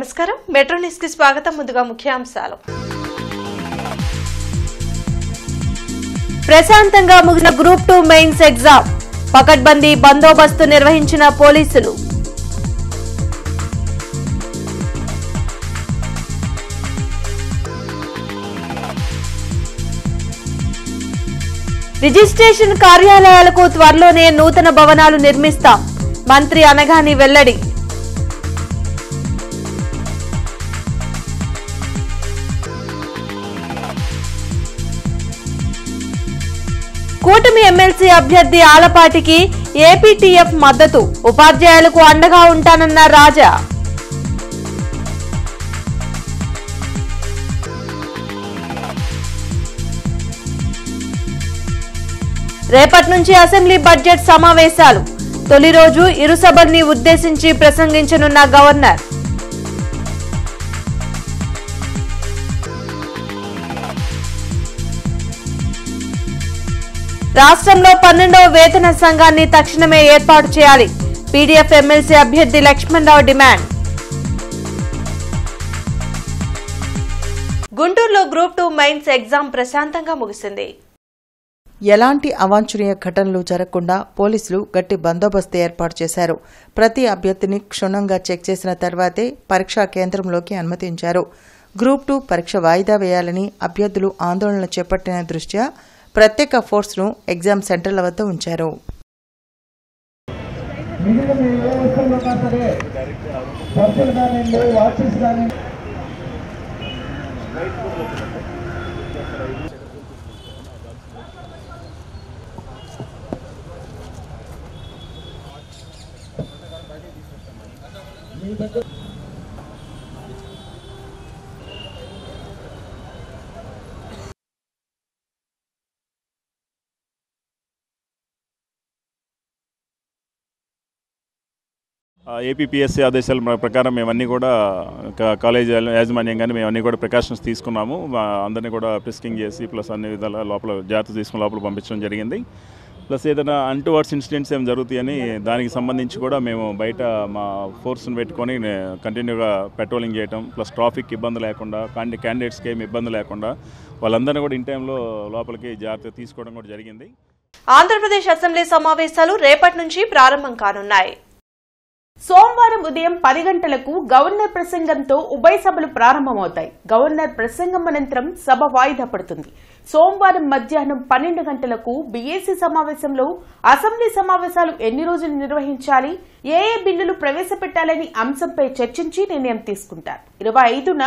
నమస్కారం metro news కి స్వాగతం ముందుగా ముఖ్యాంశాలు ప్రశాంతంగా ముగిసిన గ్రూప్ 2 మెయిన్స్ ఎగ్జామ్ పకడ్బందీ బందోబస్తు నిర్వహించిన పోలీసులు రిజిస్ట్రేషన్ కార్యాలయాలకు త్వరలోనే నూతన భవనాలు నిర్మిస్తాం మంత్రి అనగాని వెల్లడి కూటమి ఎమ్మెల్సీ అభ్యర్థి ఆలపాటికి ఏపీటీఎఫ్ మద్దతు ఉపాధ్యాయులకు అండగా ఉంటానన్న రాజా రేపటి నుంచి అసెంబ్లీ బడ్జెట్ సమావేశాలు తొలి రోజు ఇరు సభల్ని ఉద్దేశించి ప్రసంగించనున్న గవర్నర్ రాష్ట్రంలో 12వ వేతన సంఘాన్ని తక్షణమే ఏర్పాటు చేయాలి పీడీఎఫ్ ఎమ్మెల్సీ అభ్యర్థి లక్ష్మణరావు డిమాండ్ గుంటూరులో గ్రూప్ 2 మెయిన్స్ ఎగ్జామ్ ప్రశాంతంగా ముగిసింది ఎలాంటి అవాంఛనీయ ఘటనలు జరగకుండా పోలీసులు గట్టి బందోబస్తు ఏర్పాటు చేశారు ప్రతి అభ్యర్థిని క్షుణ్ణంగా చెక్ చేసిన తర్వాతే పరీక్షా కేంద్రంలోకి అనుమతించారు గ్రూప్ 2 పరీక్ష వాయిదా వేయాలని అభ్యర్థులు ఆందోళన చేపట్టిన దృష్ట్యా ప్రత్యేక ఫోర్స్ను ఎగ్జామ్ సెంటర్ల వద్ద ఉంచారు ఏపీపీఎస్సీ ఆదేశాల ప్రకారం మేమన్నీ కూడా కాలేజ్ యాజమాన్యం కానీ మేమన్నీ కూడా ప్రికాషన్స్ తీసుకున్నాము అందరినీ కూడా ప్రిస్కింగ్ చేసి ప్లస్ అన్ని విధాల లోపల జాగ్రత్త తీసుకుని లోపల పంపించడం జరిగింది ప్లస్ ఏదైనా అన్టువర్డ్స్ ఇన్సిడెంట్స్ ఏమి జరుగుతాయని దానికి సంబంధించి కూడా మేము బయట మా ఫోర్స్ని పెట్టుకొని కంటిన్యూగా పెట్రోలింగ్ చేయటం ప్లస్ ట్రాఫిక్ ఇబ్బంది లేకుండా క్యాండిడేట్స్కి ఏమి ఇబ్బంది లేకుండా వాళ్ళందరినీ కూడా ఇన్ టైంలో లోపలికి జాగ్రత్త తీసుకోవడం కూడా జరిగింది ఆంధ్రప్రదేశ్ అసెంబ్లీ సమావేశాలు రేపటి నుంచి ప్రారంభం కానున్నాయి సోమవారం ఉదయం 10 గంటలకు గవర్నర్ ప్రసంగంతో ఉభయ సభలు ప్రారంభమవుతాయి గవర్నర్ ప్రసంగం అనంతరం సభ వాయిదా పడుతుంది సోమవారం మధ్యాహ్నం 12 గంటలకు బీఏసీ సమావేశంలో అసెంబ్లీ సమావేశాలు ఎన్ని రోజులు నిర్వహించాలి ఏ బిల్లులు ప్రవేశపెట్టాలని అంశంపై చర్చించి నిర్ణయం తీసుకుంటారు 25న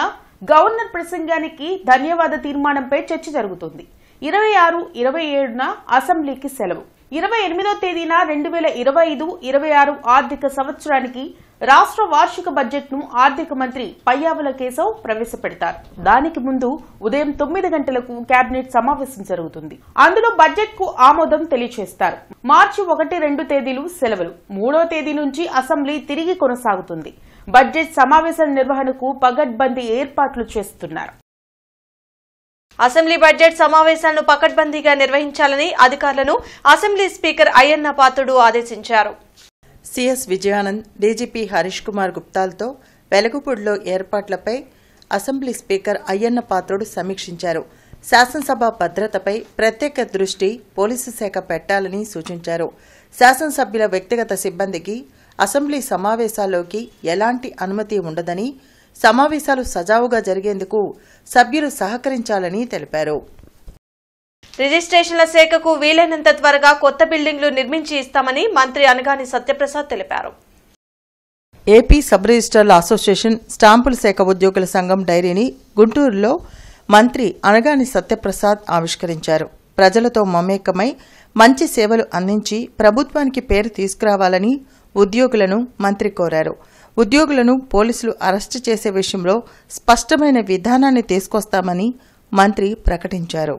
గవర్నర్ ప్రసంగానికి ధన్యవాద తీర్మానంపై చర్చ జరుగుతుంది 26, 27న అసెంబ్లీకి సెలవు 28వ తేదీన 2025-26 ఆర్థిక సంవత్సరానికి రాష్ట్ర వార్షిక బడ్జెట్ ను ఆర్థిక మంత్రి పయ్యావుల కేశవ్ ప్రవేశపెడతారు దానికి ముందు ఉదయం 9 గంటలకు కేబినెట్ సమావేశం జరుగుతుంది అందులో బడ్జెట్ కు ఆమోదం తెలియజేస్తారు మార్చి 1, 2 తేదీలు సెలవులు 3వ తేదీ నుంచి అసెంబ్లీ తిరిగి కొనసాగుతుంది బడ్జెట్ సమావేశాల నిర్వహణకు పకడ్బందీ ఏర్పాట్లు చేస్తున్నారు అసెంబ్లీ బడ్జెట్ సమావేశాలను పకడ్బందీగా నిర్వహించాలని అధికారులను అసెంబ్లీ స్పీకర్ అయ్యన్న పాత్రుడు ఆదేశించారు సిఎస్ విజయానంద్ డీజీపీ హరీష్ కుమార్ గుప్తాలతో వెలగపూడిలో ఏర్పాట్లపై అసెంబ్లీ స్పీకర్ అయ్యన్న పాత్రుడు సమీక్షించారు శాసనసభ భద్రతపై ప్రత్యేక దృష్టి పోలీసు శాఖ పెట్టాలని సూచించారు శాసనసభ్యుల వ్యక్తిగత సిబ్బందికి అసెంబ్లీ సమావేశాల్లోకి ఎలాంటి అనుమతి ఉండదని సమావేశాలు సజావుగా జరిగేందుకు సభ్యులు సహకరించాలని తెలిపారు రిజిస్ట్రేషన్ల శాఖకు వీలైనంత త్వరగా కొత్త బిల్డింగ్లు నిర్మించి ఇస్తామని మంత్రి అనగాని సత్యప్రసాద్ తెలిపారు ఏపీ సబ్ రిజిస్ట్రార్ల అసోసియేషన్ స్టాంపుల శాఖ ఉద్యోగుల సంఘం డైరీని గుంటూరులో మంత్రి అనగాని సత్యప్రసాద్ ఆవిష్కరించారు ప్రజలతో మమేకమై మంచి సేవలు అందించి ప్రభుత్వానికి పేరు తీసుకురావాలని ఉద్యోగులను మంత్రి కోరారు ఉద్యోగులను పోలీసులు అరెస్టు చేసే విషయంలో స్పష్టమైన విధానాన్ని తీసుకొస్తామని మంత్రి ప్రకటించారు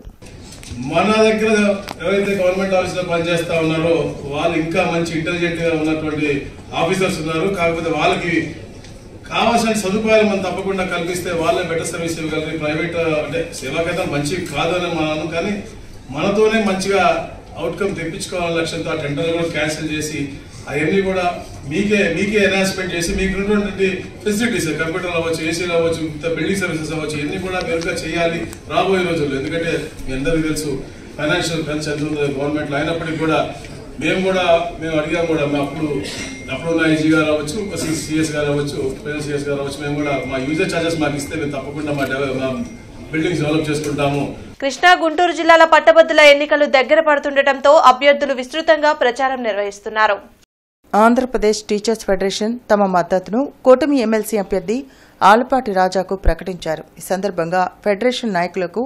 మన దగ్గర ఎవరైతే గవర్నమెంట్ ఆఫీసులో పనిచేస్తా ఉన్నారో వాళ్ళు ఇంకా మంచి ఇంటెలిజెంట్ గా ఉన్నటువంటి ఆఫీసర్స్ ఉన్నారు కాకపోతే వాళ్ళకి కావాల్సిన సదుపాయాలు మనం తప్పకుండా కల్పిస్తే వాళ్ళే బెటర్ సర్వీస్ ఇవ్వగలరు ప్రైవేట్ అంటే సేవాకేతం మంచి కాదని మనం కానీ మనతోనే మంచిగా అవుట్కమ్ తెప్పించుకోవాలనే లక్ష్యంతో ఆ టెండర్ కూడా క్యాన్సిల్ చేసి అవన్నీ కూడా మీకే ఎన్హాన్స్మెంట్ చేసి మీకు ఉన్నటువంటి ఫెసిలిటీస్ కంప్యూటర్లు అవ్వచ్చు, ఏసీలు అవ్వచ్చు, బిల్డింగ్ సర్వీసెస్ అవ్వచ్చు, ఇవన్నీ కూడా మెరుగ్గా చేయాలి రాబోయే రోజుల్లో. ఎందుకంటే మీ అందరికీ తెలుసు ఫైనాన్షియల్ క్రన్స్ ఎంత ఉందో గవర్నమెంట్లో. అయినప్పటికీ కూడా మేము అడిగాం కూడా అప్పుడున్న ఐజీ గారు అవ్వచ్చు, సిఎస్ గారు అవ్వచ్చు, సిఎస్ గారు అవ్వచ్చు, మేము కూడా మా యూజర్ ఛార్జెస్ మాకు ఇస్తే మేము తప్పకుండా మా బిల్డింగ్స్ డెవలప్ చేసుకుంటాము. కృష్ణా, గుంటూరు జిల్లాల పట్టభద్రుల ఎన్నికలు దగ్గర పడుతుండటంతో అభ్యర్థులు విస్తృతంగా ప్రచారం నిర్వహిస్తున్నారు. ఆంధ్రప్రదేశ్ టీచర్స్ ఫెడరేషన్ తమ మద్దతును కూటమి ఎమ్మెల్సీ అభ్యర్థి ఆలపాటి రాజాకు ప్రకటించారు. ఈ సందర్భంగా ఫెడరేషన్ నాయకులకు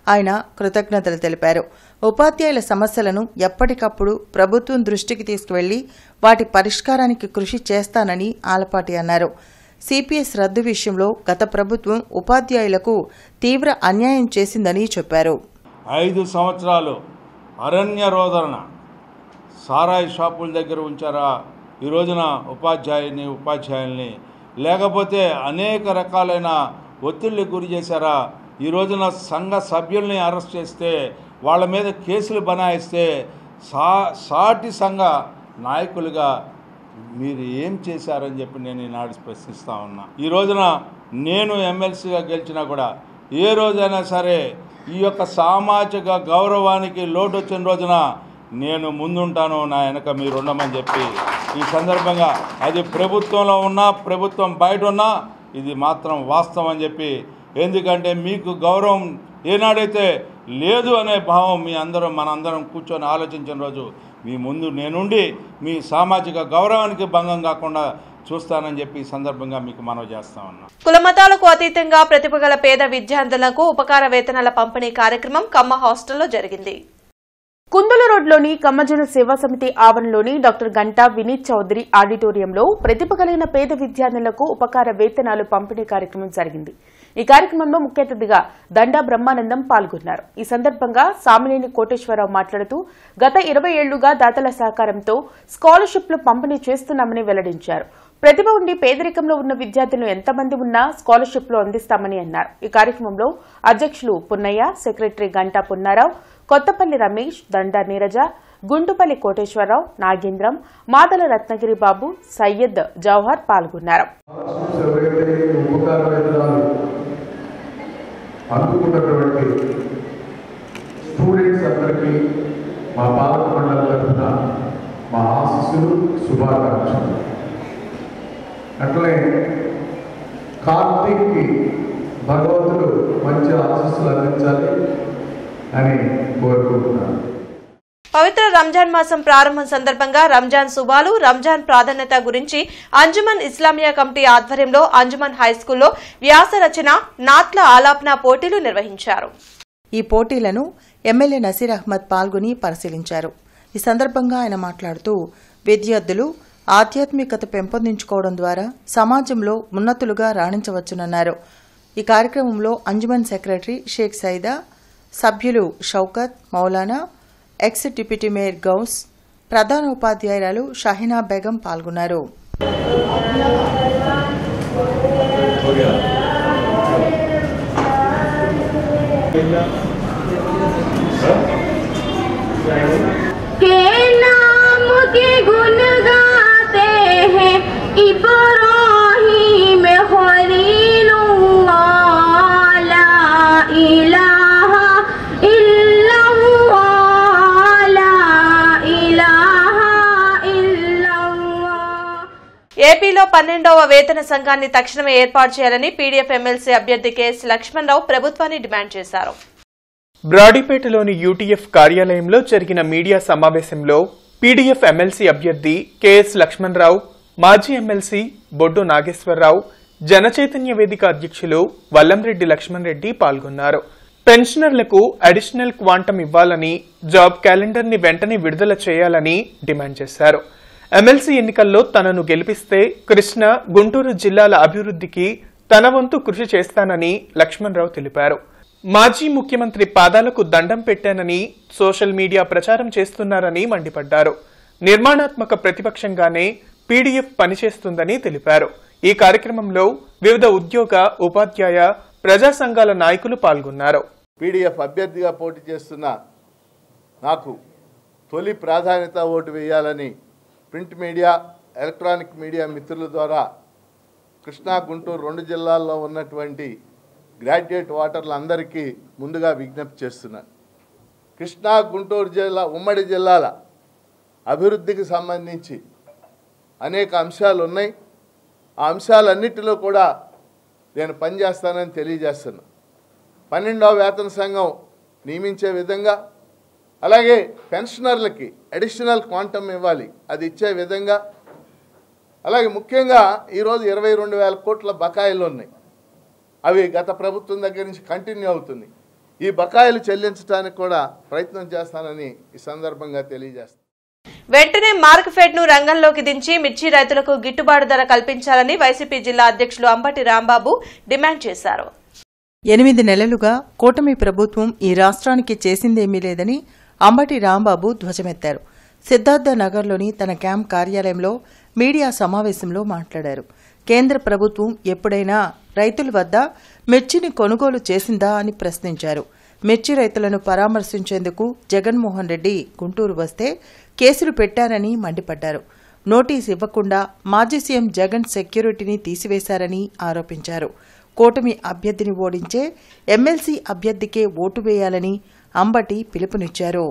ఆయన కృతజ్ఞతలు తెలిపారు. ఉపాధ్యాయుల సమస్యలను ఎప్పటికప్పుడు ప్రభుత్వం దృష్టికి తీసుకువెళ్లి వాటి పరిష్కారానికి కృషి చేస్తానని ఆలపాటి అన్నారు. సిపిఎస్ రద్దు విషయంలో గత ప్రభుత్వం ఉపాధ్యాయులకు తీవ్ర అన్యాయం చేసిందని చెప్పారు. 5 సంవత్సరాలు అరణ్య రోదన సారాయి షాపుల దగ్గర ఉంచారా ఈ రోజున ఉపాధ్యాయుల్ని, లేకపోతే అనేక రకాలైన ఒత్తిళ్లకు గురి చేశారా ఈ రోజున సంఘ సభ్యుల్ని అరెస్ట్ చేస్తే వాళ్ళ మీద కేసులు బనాయిస్తే సాటి సంఘ నాయకులుగా మీరు ఏం చేశారని చెప్పి నేను ఈనాడు ప్రశ్నిస్తా ఉన్నా. ఈ రోజున నేను ఎమ్మెల్సీగా గెలిచినా కూడా ఏ రోజైనా సరే ఈ యొక్క సామాజిక గౌరవానికి లోటు వచ్చిన రోజున నేను ముందుంటాను, నా వెనక మీరు ఉండమని చెప్పి ఈ సందర్భంగా అది ప్రభుత్వంలో ఉన్నా ప్రభుత్వం బయట ఉన్నా ఇది మాత్రం వాస్తవం అని చెప్పి, ఎందుకంటే మీకు గౌరవం ఏనాడైతే లేదు అనే భావం మనందరం కూర్చొని ఆలోచించిన రోజు మీ ముందు నేనుండి మీ సామాజిక గౌరవానికి భంగం కాకుండా చూస్తానని చెప్పి ఈ సందర్భంగా మీకు మనవి చేస్తా ఉన్నా. కులమతాలకు అతీతంగా ప్రతిభ గల పేద విద్యార్థులకు ఉపకార వేతనాల పంపిణీ కార్యక్రమం కమ్మ హాస్టల్లో జరిగింది. కుందుల రోడ్లోని కమ్మజన సేవా సమితి ఆవరణలోని డాక్టర్ గంటా వినీత్ చౌదరి ఆడిటోరియంలో ప్రతిభ కలిగిన పేద విద్యార్థులకు ఉపకార వేతనాలు పంపిణీ కార్యక్రమం జరిగింది. ఈ కార్యక్రమంలో ముఖ్య అతిథిగా దండా బ్రహ్మానందం పాల్గొన్నారు. ఈ సందర్భంగా సామినేని కోటేశ్వరరావు మాట్లాడుతూ గత 20 ఏళ్లుగా దాతల సహకారంతో స్కాలర్షిప్లు పంపిణీ చేస్తున్నామని వెల్లడించారు. ప్రతిభ ఉండి పేదరికంలో ఉన్న విద్యార్థులు ఎంతమంది ఉన్నా స్కాలర్షిప్లు అందిస్తామని అన్నారు. ఈ కార్యక్రమంలో అధ్యక్షులు పున్నయ్య, సెక్రటరీ గంటా పున్నారావు, కొత్తపల్లి రమేష్, దండా నీరజ, గుంటుపల్లి కోటేశ్వరరావు, నాగేంద్రం, మాదల రత్నగిరి బాబు, సయ్యద్ జవహర్ పాల్గొన్నారు. అందుకున్నటువంటి స్టూడెంట్స్ అందరికీ మా పాలక మండలి తరఫున మా ఆశీస్సులు, శుభాకాంక్షలు. అట్లే కార్తీక్కి భగవంతుడు మంచి ఆశీస్సులు అందించాలి అని కోరుకుంటున్నాను. పవిత్ర రంజాన్ మాసం ప్రారంభం సందర్భంగా రంజాన్ శుభాలు, రంజాన్ ప్రాధాన్యత గురించి అంజుమన్ ఇస్లామియా కమిటీ ఆధ్వర్యంలో అంజుమన్ హైస్కూల్లో వ్యాస రచన, నాట్ల ఆలాపన పోటీలు నిర్వహించారు. ఈ పోటీలను ఎమ్మెల్యే నసీర్ అహ్మద్ పాల్గొని పరిశీలించారు. ఈ సందర్భంగా ఆయన మాట్లాడుతూ విద్యార్థులు ఆధ్యాత్మికత పెంపొందించుకోవడం ద్వారా సమాజంలో ఉన్నతులుగా రాణించవచ్చునన్నారు. ఈ కార్యక్రమంలో అంజుమన్ సెక్రటరీ షేక్ సైదా, సభ్యులు షౌకత్, మౌలానా, ఎక్స్ డిప్యూటీ మేయర్ గౌస్, ప్రధాన ఉపాధ్యాయురాలు షాహినా బేగం పాల్గొన్నారు. ఏపీలో 12వ వేతన సంఘాన్ని తక్షణమే ఏర్పాటు చేయాలని పీడీఎఫ్ ఎమ్మెల్సీ అభ్యర్థి కెఎస్ లక్ష్మణరావు ప్రభుత్వాన్ని డిమాండ్ చేశారు. బ్రాడీపేటలోని యూటీఎఫ్ కార్యాలయంలో జరిగిన మీడియా సమావేశంలో పీడీఎఫ్ ఎమ్మెల్సీ అభ్యర్థి కెఎస్ లక్ష్మణరావు, మాజీ ఎమ్మెల్సీ బొడ్డు నాగేశ్వరరావు, జనచైతన్య వేదిక అధ్యక్షులు వల్లంరెడ్డి లక్ష్మణ్ రెడ్డి పాల్గొన్నారు. పెన్షనర్లకు అడిషనల్ క్వాంటం ఇవ్వాలని, జాబ్ క్యాలెండర్ ని వెంటనే విడుదల చేయాలని డిమాండ్ చేశారు. ఎమ్మెల్సీ ఎన్నికల్లో తనను గెలిపిస్తే కృష్ణా, గుంటూరు జిల్లాల అభివృద్ధికి తన వంతు కృషి చేస్తానని లక్ష్మణరావు తెలిపారు. మాజీ ముఖ్యమంత్రి పాదాలకు దండం పెట్టానని సోషల్ మీడియా ప్రచారం చేస్తున్నారని మండిపడ్డారు. నిర్మాణాత్మక ప్రతిపక్షంగానే పీడీఎఫ్ పనిచేస్తుందని తెలిపారు. ఈ కార్యక్రమంలో వివిధ ఉద్యోగ, ఉపాధ్యాయ, ప్రజా సంఘాల నాయకులు పాల్గొన్నారు. పీడీఎఫ్ అభ్యర్థిగా పోటీ చేస్తున్న నాకు తొలి ప్రాధాన్యత ఓటు వేయాలని ప్రింట్ మీడియా, ఎలక్ట్రానిక్ మీడియా మిత్రుల ద్వారా కృష్ణా, గుంటూరు 2 జిల్లాల్లో ఉన్నటువంటి గ్రాడ్యుయేట్ ఓటర్లందరికీ ముందుగా విజ్ఞప్తి చేస్తున్నాను. కృష్ణా, గుంటూరు జిల్లా ఉమ్మడి జిల్లాల అభివృద్ధికి సంబంధించి అనేక అంశాలు ఉన్నాయి. ఆ అంశాలన్నిటిలో కూడా నేను పనిచేస్తానని తెలియజేస్తున్నాను. 12వ వేతన సంఘం నియమించే విధంగా, అలాగే పెన్షనర్లకి అడిషనల్ క్వాంటమ్ ఇవ్వాలి, అది ఇచ్చే విధంగా, అలాగే ముఖ్యంగా ఈరోజు 22,000 కోట్ల బకాయిలు ఉన్నాయి. అవి గత ప్రభుత్వం దగ్గర నుంచి కంటిన్యూ అవుతున్నాయి. ఈ బకాయిలు చెల్లించడానికి కూడా ప్రయత్నం చేస్తానని ఈ సందర్భంగా తెలియజేస్తాను. వెంటనే మార్కెట్ ను రంగంలోకి దించి మిర్చి రైతులకు గిట్టుబాటు ధర కల్పించాలని వైసీపీ జిల్లా అధ్యక్షులు అంబటి రాంబాబు డిమాండ్ చేశారు. 8 నెలలుగా కూటమి ప్రభుత్వం ఈ రాష్ట్రానికి చేసిందేమీ లేదని అంబటి రాంబాబు ధ్వజమెత్తారు. సిద్ధార్థ నగర్లోని తన క్యాంప్ కార్యాలయంలో మీడియా సమావేశంలో మాట్లాడారు. కేంద్ర ప్రభుత్వం ఎప్పుడైనా రైతుల వద్ద మిర్చిని కొనుగోలు చేసిందా అని ప్రశ్నించారు. మిర్చి రైతులను పరామర్శించేందుకు జగన్మోహన్ రెడ్డి గుంటూరు వస్తే కేసులు పెట్టారని మండిపడ్డారు. నోటీసు ఇవ్వకుండా మాజీ సీఎం జగన్ సెక్యూరిటీని తీసివేశారని ఆరోపించారు. కూటమి అభ్యర్థిని ఓడించే ఎమ్మెల్సీ అభ్యర్థికే ఓటు వేయాలని అంబటి పిలుపునిచ్చారు.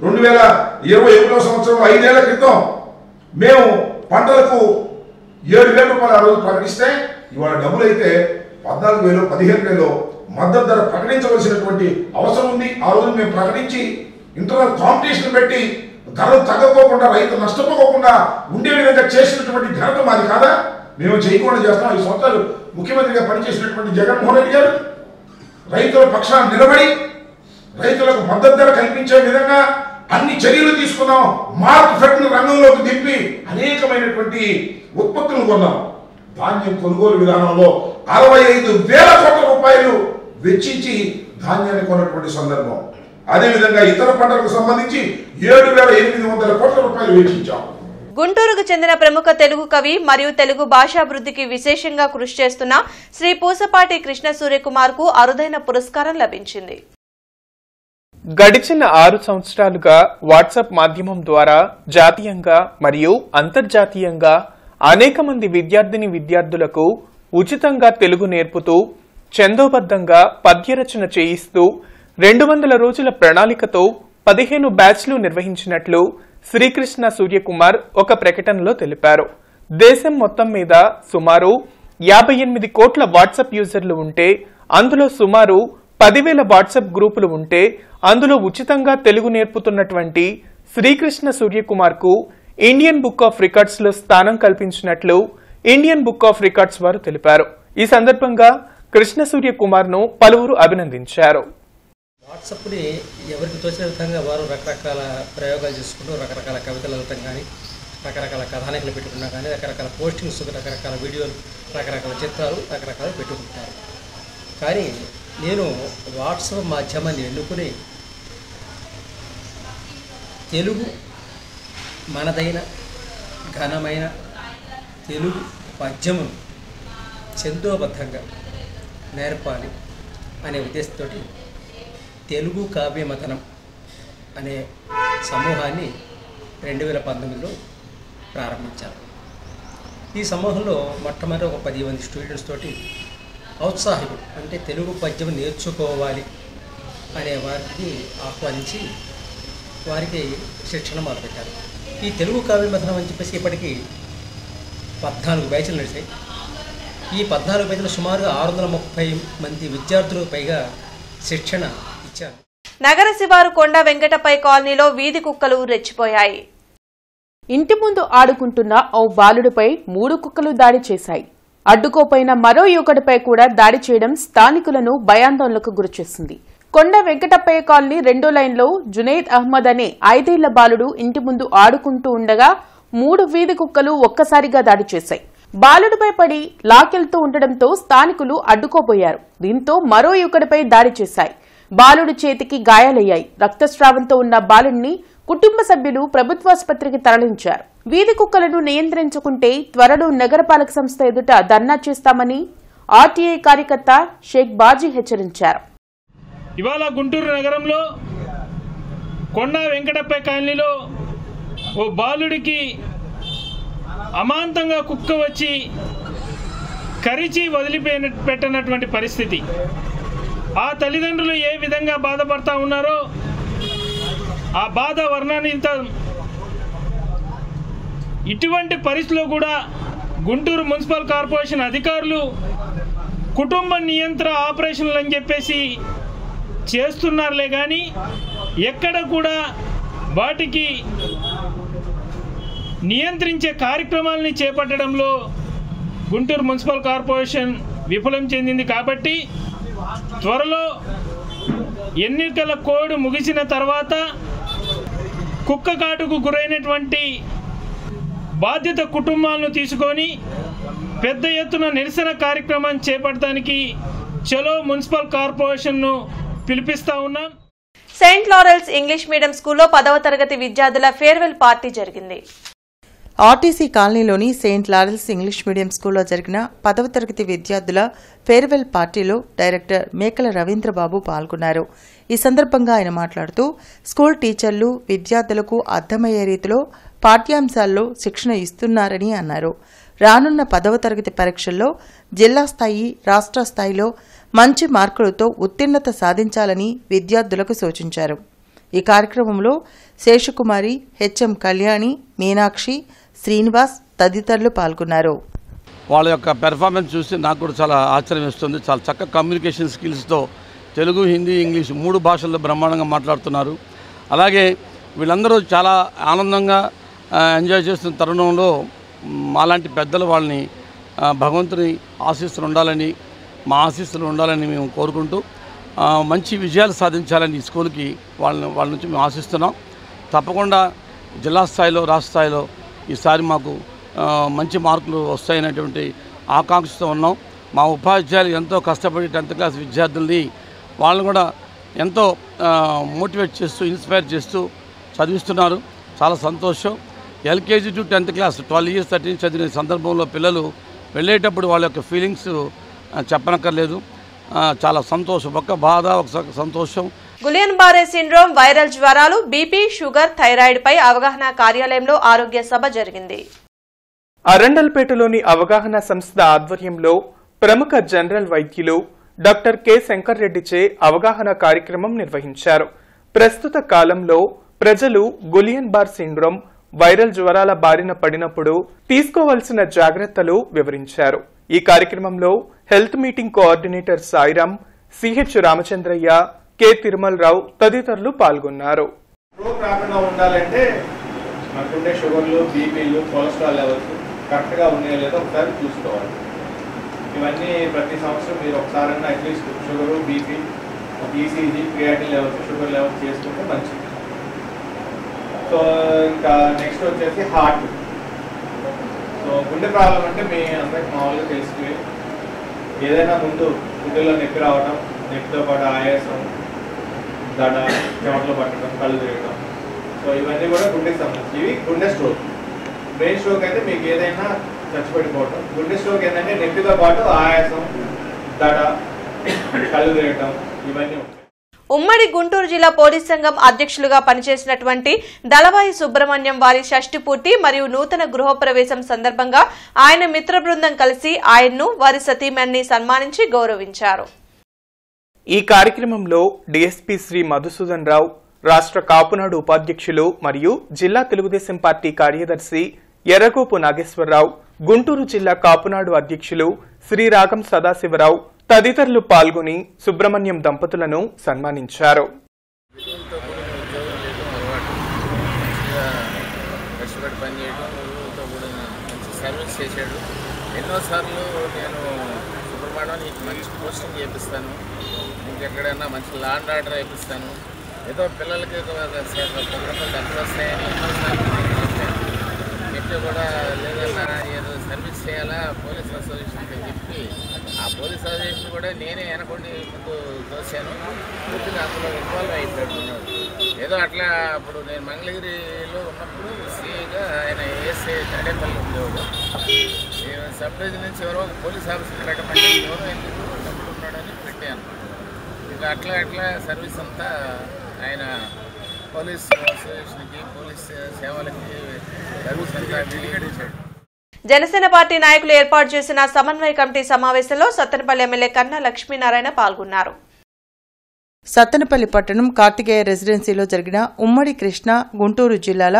2021 సంవత్సరం 5 ఏళ్ల క్రితం మేము పంటలకు 7,000 రూపాయలు ఆ రోజు ప్రకటిస్తే ఇవాళ డబ్బులు అయితే 14,000, 15,000 మద్దతు ధర ప్రకటించవలసినటువంటి అవసరం ఉంది. ఆ రోజు మేము ప్రకటించి ఇంటర్నల్ కాంపిటీషన్ పెట్టి ధరలు తగ్గకోకుండా, రైతు నష్టపోకుండా ఉండే విధంగా చేసినటువంటి ఘనత మాది కాదా? మేము చేయకుండా చేస్తాం. 5 సంవత్సరాలు ముఖ్యమంత్రిగా పనిచేసినటువంటి జగన్మోహన్ రెడ్డి గారు రైతుల పక్షాన నిలబడి రైతులకు మద్దతు ధర కల్పించే విధంగా అన్ని చర్యలు తీసుకున్నాం. మార్కెట్ ను రంగంలోకి దింపి అనేకమైనటువంటి ఉత్పత్తులు కొన్నాం. ధాన్యం కొనుగోలు విధానంలో 65,000 కోట్ల రూపాయలు వెచ్చించి ధాన్యాన్ని కొన్నటువంటి సందర్భం. అదేవిధంగా ఇతర పంటలకు సంబంధించి 7,800 కోట్ల రూపాయలు వెచ్చించాం. గుంటూరుకు చెందిన ప్రముఖ తెలుగు కవి మరియు తెలుగు భాషాభివృద్ధికి విశేషంగా కృషి చేస్తున్న శ్రీ పూసపాటి కృష్ణ సూర్యకుమార్ కు అరుదైన పురస్కారం లభించింది. గడిచిన 6 సంవత్సరాలుగా వాట్సాప్ మాధ్యమం ద్వారా జాతీయంగా మరియు అంతర్జాతీయంగా అనేక మంది విద్యార్థులకు ఉచితంగా తెలుగు నేర్పుతూ చందోబద్ధంగా పద్యరచన చేయిస్తూ 200 రోజుల ప్రణాళికతో 15 బ్యాచ్లు నిర్వహించినట్లు శ్రీకృష్ణ సూర్యకుమార్ ఒక ప్రకటనలో తెలిపారు. దేశం మొత్తం మీద సుమారు 58 కోట్ల వాట్సాప్ యూజర్లు ఉంటే అందులో సుమారు 10,000 వాట్సాప్ గ్రూపులు ఉంటే అందులో ఉచితంగా తెలుగు నేర్పుతున్నటువంటి శ్రీకృష్ణ సూర్యకుమార్ కు ఇండియన్ బుక్ ఆఫ్ రికార్డ్స్ లో స్థానం కల్పించినట్లు ఇండియన్ బుక్ ఆఫ్ రికార్డ్స్ వారు తెలిపారు. ఈ సందర్భంగా కృష్ణ సూర్యకుమార్ ను పలువురు అభినందించారు. వాట్సాప్ని ఎవరికి తోచిన విధంగా వారు రకరకాల ప్రయోగాలు చేసుకుంటూ రకరకాల కవితలు వెళ్తాం కానీ, రకరకాల కథానికలు పెట్టుకున్నా కానీ, రకరకాల పోస్టింగ్స్, రకరకాల వీడియోలు, రకరకాల చిత్రాలు రకరకాలు పెట్టుకుంటారు. కానీ నేను వాట్సాప్ మాధ్యమాన్ని ఎన్నుకుని తెలుగు మనదైన ఘనమైన తెలుగు పద్యమును చందోబద్ధంగా నేర్పాలి అనే ఉద్దేశంతో తెలుగు కావ్యమథనం అనే సమూహాన్ని 2019లో ప్రారంభించాను. ఈ సమూహంలో మొట్టమొదటి ఒక 10 మంది స్టూడెంట్స్ తోటి ఔత్సాహికులు అంటే తెలుగు పద్యం నేర్చుకోవాలి అనే వారికి ఆహ్వానించి వారికి శిక్షణ మొదలుపెట్టారు. ఈ తెలుగు కావ్యమథనం అని చెప్పేసి ఇప్పటికీ 14 బ్యాచ్లు నడిచాయి. ఈ 14 బ్యాచ్లు సుమారుగా 630 మంది విద్యార్థులకు పైగా శిక్షణ ఇచ్చారు. నగర శివారు కొండ వెంకటపై కాలనీలో వీధి కుక్కలు రెచ్చిపోయాయి. ఇంటి ముందు ఆడుకుంటున్న ఓ బాలుడిపై 3 కుక్కలు దాడి చేశాయి. అడ్డుకోపోయిన మరో యువకుడిపై కూడా దాడి చేయడం స్థానికులను భయాందోళనకు గురిచేసింది. కొండ వెంకటప్పయ్య కాలనీ 2వ లైన్లో జునైద్ అహ్మద్ అనే 5 ఏళ్ల బాలుడు ఇంటి ముందు ఆడుకుంటూ ఉండగా 3 వీధి కుక్కలు ఒక్కసారిగా దాడి చేశాయి. బాలుడిపై పడి లాకెళ్తూ ఉండడంతో స్థానికులు అడ్డుకోబోయారు. దీంతో మరో యువకుడిపై దాడి చేశాయి. బాలుడి చేతికి గాయాలయ్యాయి. రక్తస్రావంతో ఉన్న బాలుడిని కుటుంబ సభ్యులు ప్రభుత్వాసుపత్రికి తరలించారు. వీధి కుక్కలను నియంత్రించుకుంటే త్వరలో నగరపాలక సంస్థ ఎదుట ధర్నా చేస్తామని ఆర్టీఐ కార్యకర్త షేక్ బాజీ హెచ్చరించారు. ఇవాళ గుంటూరు నగరంలో కొండ వెంకటప్పయ్య కాలనీలో ఓ బాలుడికి అమాంతంగా కుక్క వచ్చి కరిచి పెట్టినటువంటి పరిస్థితి. ఆ తల్లిదండ్రులు ఏ విధంగా బాధపడతా ఉన్నారో ఆ బాధ వర్ణాతీతం. ఇటువంటి పరిస్థితుల్లో కూడా గుంటూరు మున్సిపల్ కార్పొరేషన్ అధికారులు కుటుంబ నియంత్రణ ఆపరేషన్లు అని చెప్పేసి చేస్తున్నారులే కానీ ఎక్కడ కూడా వాటికి నియంత్రించే కార్యక్రమాలని చేపట్టడంలో గుంటూరు మున్సిపల్ కార్పొరేషన్ విఫలం చెందింది. కాబట్టి త్వరలో ఎన్నికల కోడ్ ముగిసిన తర్వాత కుక్క కాటుకు గురైనటువంటి బాధ్యత కుటుంబాలను తీసుకొని పెద్ద ఎత్తున నిరసన కార్యక్రమం చేపట్టడానికి చలో మున్సిపల్ కార్పొరేషన్ను పిలిపిస్తా ఉన్నాం. సెయింట్ లారెన్స్ ఇంగ్లీష్ మీడియం స్కూల్లో 10వ తరగతి విద్యార్థుల ఫేర్వెల్ పార్టీ జరిగింది. ఆర్టీసీ కాలనీలోని సెయింట్ లారెన్స్ ఇంగ్లీష్ మీడియం స్కూల్లో జరిగిన 10వ తరగతి విద్యార్థుల ఫేర్వెల్ పార్టీలో డైరెక్టర్ మేకల రవీంద్రబాబు పాల్గొన్నారు. ఈ సందర్భంగా ఆయన మాట్లాడుతూ స్కూల్ టీచర్లు విద్యార్థులకు అర్థమయ్యే రీతిలో పాఠ్యాంశాల్లో శిక్షణ ఇస్తున్నారని అన్నారు. రానున్న 10వ తరగతి పరీక్షల్లో జిల్లా స్థాయి, రాష్ట్ర స్థాయిలో మంచి మార్కులతో ఉత్తీర్ణత సాధించాలని విద్యార్థులకు సూచించారు. ఈ కార్యక్రమంలో శేషకుమారి, హెచ్ఎం కళ్యాణి, మీనాక్షి, శ్రీనివాస్ తదితరులు పాల్గొన్నారు. వాళ్ళ యొక్క పెర్ఫార్మెన్స్ చూసి నాకు కూడా చాలా ఆశ్చర్యం వేస్తుంది. చాలా చక్కగా కమ్యూనికేషన్ స్కిల్స్తో తెలుగు, హిందీ, ఇంగ్లీష్ 3 భాషల్లో బ్రహ్మాండంగా మాట్లాడుతున్నారు. అలాగే వీళ్ళందరూ చాలా ఆనందంగా ఎంజాయ్ చేస్తున్న తరుణంలో మాలాంటి పెద్దలు వాళ్ళని భగవంతుని ఆశీస్సులు ఉండాలని, మా ఆశీస్సులు ఉండాలని మేము కోరుకుంటూ మంచి విజయాలు సాధించాలని ఈ స్కూల్కి వాళ్ళ నుంచి మేము ఆశిస్తున్నాం. తప్పకుండా జిల్లా స్థాయిలో, రాష్ట్ర స్థాయిలో ఈసారి మాకు మంచి మార్కులు వస్తాయనేటువంటి ఆకాంక్షతో ఉన్నాం. మా ఉపాధ్యాయులు ఎంతో కష్టపడి 10th క్లాస్ విద్యార్థుల్ని వాళ్ళని కూడా ఎంతో మోటివేట్ చేస్తూ, ఇన్స్పైర్ చేస్తూ చదివిస్తున్నారు. చాలా సంతోషం. LKG to 10th class 12 years 13 చదివిన సందర్భంలో పిల్లలు వెళ్ళేటప్పుడు వాళ్ళ యొక్క ఫీలింగ్స్ చెప్పనక్కర్లేదు. చాలా సంతోషం, ఒక బాధ, ఒక సంతోషం. గులియన్ బారే సిండ్రోమ్, వైరల్ జ్వరాలు, బీపీ, షుగర్, థైరాయిడ్ పై అవగాహన కార్యాలయంలో ఆరోగ్య సభ జరిగింది. అరండల్పేటలోని అవగాహన సంస్థ ఆధ్వర్యంలో ప్రముఖ జనరల్ వైద్యులు డాక్టర్ కె శంకర్ రెడ్డిచే అవగాహన కార్యక్రమం నిర్వహించారు. ప్రస్తుత కాలంలో ప్రజలు గులియన్ బార్ సిండ్రోమ్, వైరల్ జ్వరాల బారిన పడినప్పుడు తీసుకోవాల్సిన జాగ్రత్తలు వివరించారు. ఈ కార్యక్రమంలో health meeting coordinator Sairam, CH Ramachandraiah, K Tirumalarao తదితరులు పాల్గొన్నారు. రోగ్ రాకుండా ఉండాలంటే మనకుండే షుగర్లు, బీపీలు, కొలెస్ట్రాల్ లెవెల్స్ కరెక్ట్గా ఉన్నాయో లేదో ఒకసారి చూసుకోవాలి. ఇవన్నీ ప్రతి సంవత్సరం మీరు ఒకసారి at least sugar, BP, ECG, creatine levels, sugar levels చేసుకుంటే మంచిది. సో ఇంకా నెక్స్ట్ వచ్చేసి హార్ట్. సో గుండె ప్రాబ్లం అంటే మీ అందరికి మామూలుగా తెలుసుకుని ఏదైనా ముందు గుండెలో నొప్పి రావడం, నొప్పితో పాటు ఆయాసం, దడ, చెమటలు పట్టడం, కళ్ళు తిరగడం. సో ఇవన్నీ కూడా గుండెకి సంబంధించి. ఇవి గుండె స్ట్రోక్. బ్రెయిన్ స్ట్రోక్ అయితే మీకు ఏదైనా చచ్చిపడిపోవడం. గుండె స్ట్రోక్ ఏంటంటే నొప్పితో పాటు ఆయాసం, దడ, కళ్ళు తిరగడం ఇవన్నీ ఉంటాయి. ఉమ్మడి గుంటూరు జిల్లా పోలీస్ సంఘం అధ్యక్షులుగా పనిచేసినటువంటి దళవాయి సుబ్రహ్మణ్యం వారి షష్ఠి పూర్తి మరియు నూతన గృహప్రవేశం సందర్భంగా ఆయన మిత్ర బృందం కలిసి ఆయన్ను, వారి సతీమణిని సన్మానించి గౌరవించారు. ఈ కార్యక్రమంలో డీఎస్పీ శ్రీ మధుసూదన్ రావు, రాష్ట్ర కాపునాడు ఉపాధ్యక్షులు మరియు జిల్లా తెలుగుదేశం పార్టీ కార్యదర్శి ఎర్రగోపు నాగేశ్వరరావు, గుంటూరు జిల్లా కాపునాడు అధ్యక్షులు శ్రీ రాగం సదాశివరావు తదితరులు పాల్గొని సుబ్రహ్మణ్యం దంపతులను సన్మానించారు. సర్వీస్ చేశాడు. ఎన్నోసార్లు నేను సుబ్రహ్మణ్యం నీకు మంచి పోస్టింగ్ చేపిస్తాను, ఇంకెక్కడైనా మంచి లాండ్ ఆర్డర్ వేపిస్తాను, ఏదో పిల్లలకి డబ్బులు వస్తాయని ఎన్నోసార్లు చెప్పి కూడా లేదన్నా ఏదో సర్వీస్ చేయాలా పోలీస్ అసోసియేషన్కి చెప్పి ఆ పోలీస్ అసోసియేషన్ కూడా నేనే వెనకొండి ముందు తోసాను. పూర్తిగా అందులో ఇన్వాల్వ్ అయిపోతున్నాడు. ఏదో అట్లా అప్పుడు నేను మంగళగిరిలో ఉన్నప్పుడు సీగా ఆయన ఏఎస్ఐ తడేపల్లి ఉండేవాడు. నేను సబ్ డివిజన్ నుంచి ఎవరో ఒక పోలీస్ ఆఫీసర్ పెట్టమంటే ఎవరో ఎందుకు డబ్బులు ఉన్నాడని పెట్టాను. ఇంకా అట్లా అట్లా సర్వీస్ అంతా ఆయన పోలీస్ అసోసియేషన్కి పోలీస్ సేవలకి సర్వీస్ అంతా డెడికేట్. జనసేన పార్టీ నాయకులు ఏర్పాటు చేసిన సమన్వయ కమిటీ సమావేశంలో సత్తెనపల్లి ఎమ్మెల్యే కన్నా లక్ష్మీనారాయణ పాల్గొన్నారు. సత్తెనపల్లి పట్టణం కార్తికేయ రెసిడెన్సీలో జరిగిన ఉమ్మడి కృష్ణా గుంటూరు జిల్లాల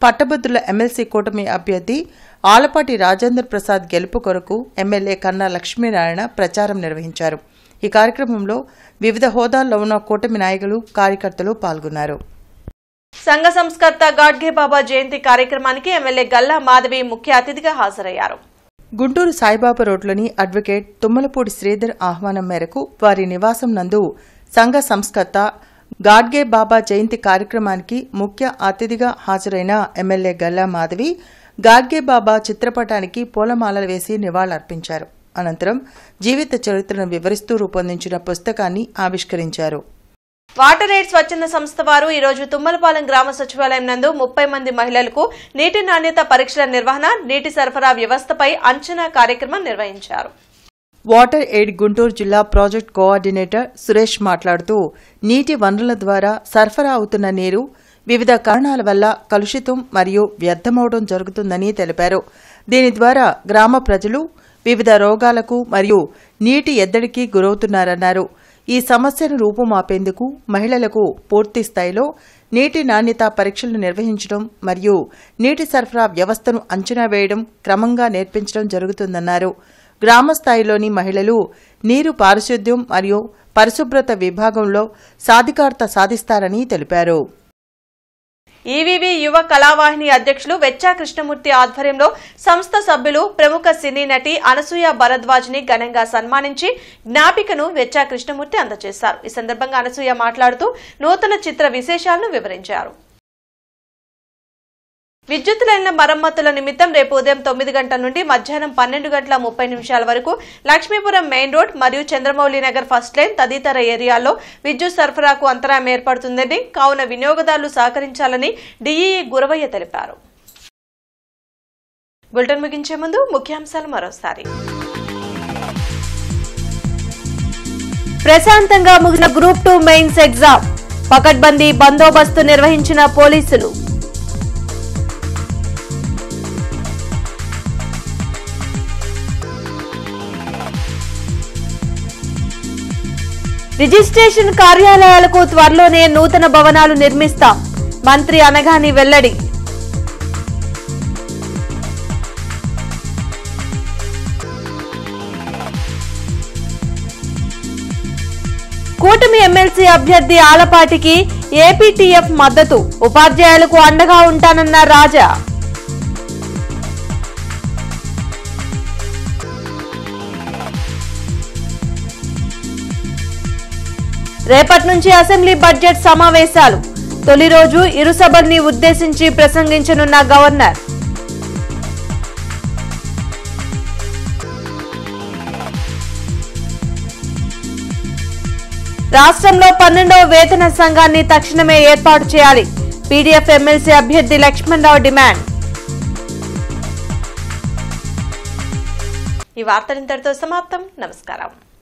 పట్టభద్రుల ఎమ్మెల్సీ కూటమి అభ్యర్థి ఆలపాటి రాజేంద్ర ప్రసాద్ గెలుపు కొరకు ఎమ్మెల్యే కన్నా లక్ష్మీనారాయణ ప్రచారం నిర్వహించారు. ఈ కార్యక్రమంలో వివిధ హోదాల్లో ఉన్న కూటమి నాయకులు కార్యకర్తలు పాల్గొన్నారు. సంఘ సంస్కర్త గాడ్గే బాబా జయంతి కార్యక్రమానికి ఎమ్మెల్యే గల్లా మాధవి ముఖ్య అతిథిగా హాజరయ్యారు. గుంటూరు సాయిబాబా రోడ్లోని అడ్వకేట్ తుమ్మలపూడి శ్రీధర్ ఆహ్వానం మేరకు వారి నివాసం నందు సంఘ సంస్కర్త గాడ్గే బాబా జయంతి కార్యక్రమానికి ముఖ్య అతిథిగా హాజరైన ఎమ్మెల్యే గల్లా మాధవి గాడ్గే బాబా చిత్రపటానికి పూలమాలలు వేసి నివాళులర్పించారు. అనంతరం జీవిత చరిత్రను వివరిస్తూ రూపొందించిన పుస్తకాన్ని ఆవిష్కరించారు. వాటర్ ఎయిడ్ స్వచ్ఛంద సంస్థ వారు ఈ రోజు తుమ్మలపాలెం గ్రామ సచివాలయం నందు 30 మంది మహిళలకు నీటి నాణ్యత పరీక్షల నిర్వహణ, నీటి సరఫరా వ్యవస్థపై అంచనా కార్యక్రమం నిర్వహించారు. వాటర్ ఎయిడ్ గుంటూరు జిల్లా ప్రాజెక్ట్ కోఆర్డినేటర్ సురేష్ మాట్లాడుతూ నీటి వనరుల ద్వారా సరఫరా అవుతున్న నీరు వివిధ కారణాల వల్ల కలుషితం మరియు వ్యర్థమవడం జరుగుతుందని తెలిపారు. దీని ద్వారా గ్రామ ప్రజలు వివిధ రోగాలకు మరియు నీటి ఎద్దడికి గురవుతున్నారన్నారు. ఈ సమస్యను రూపుమాపేందుకు మహిళలకు పూర్తి స్థాయిలో నీటి నాణ్యత పరీక్షలు నిర్వహించడం మరియు నీటి సరఫరా వ్యవస్థను అంచనా వేయడం క్రమంగా నేర్పించడం జరుగుతుందన్నారు. గ్రామ స్థాయిలోని మహిళలు నీరు పారిశుద్ధ్యం మరియు పరిశుభ్రత విభాగంలో సాధికారత సాధిస్తారని తెలిపారు. ఈవీవీ యువ కళావాహిని అధ్యక్షులు వెచ్చా కృష్ణమూర్తి ఆధ్వర్యంలో సంస్థ సభ్యులు ప్రముఖ సినీ నటి అనసూయ భరద్వాజ్ని ఘనంగా సన్మానించి జ్ఞాపికను వెచ్చా కృష్ణమూర్తి అందజేశారు. ఈ సందర్భంగా అనసూయ మాట్లాడుతూ నూతన చిత్ర విశేషాలను వివరించారు. విద్యుత్ లైన్ల మరమ్మతుల నిమిత్తం రేపు ఉదయం 9 గంటల నుండి మధ్యాహ్నం 12:30 వరకు లక్ష్మీపురం మెయిన్ రోడ్ మరియు చంద్రమౌళి నగర్ ఫస్ట్ లైన్ తదితర ఏరియాల్లో విద్యుత్ సరఫరాకు అంతరాయం ఏర్పడుతుందని, కావున వినియోగదారులు సహకరించాలని డీఈఈ గురవయ్య తెలిపారు. బులెటిన్ ముగించే ముందు ముఖ్యాంశాలు మరోసారి. ప్రశాంతంగా ముగిసిన గ్రూప్ 2 మెయిన్స్ ఎగ్జామ్, పకడ్బందీ బందోబస్తు నిర్వహించిన పోలీసులు. రిజిస్ట్రేషన్ కార్యాలయాలకు త్వరలోనే నూతన భవనాలు నిర్మిస్తాం, మంత్రి అనగాని వెల్లడి. కూటమి ఎమ్మెల్సీ అభ్యర్థి ఆలపాటికి ఏపీటీఎఫ్ మద్దతు, ఉపాధ్యాయులకు అండగా ఉంటానన్న రాజా. రేపటి నుంచి అసెంబ్లీ బడ్జెట్ సమావేశాలు, తొలి రోజు ఇరు సభల్ని ఉద్దేశించి ప్రసంగించనున్న గవర్నర్. రాష్ట్రంలో 12వ వేతన సంఘాన్ని తక్షణమే ఏర్పాటు చేయాలి, పీడీఎఫ్ ఎమ్మెల్సీ అభ్యర్థి లక్ష్మణరావు డిమాండ్. ఈ వార్తలు ఇంతటితో సమాప్తం. నమస్కారం.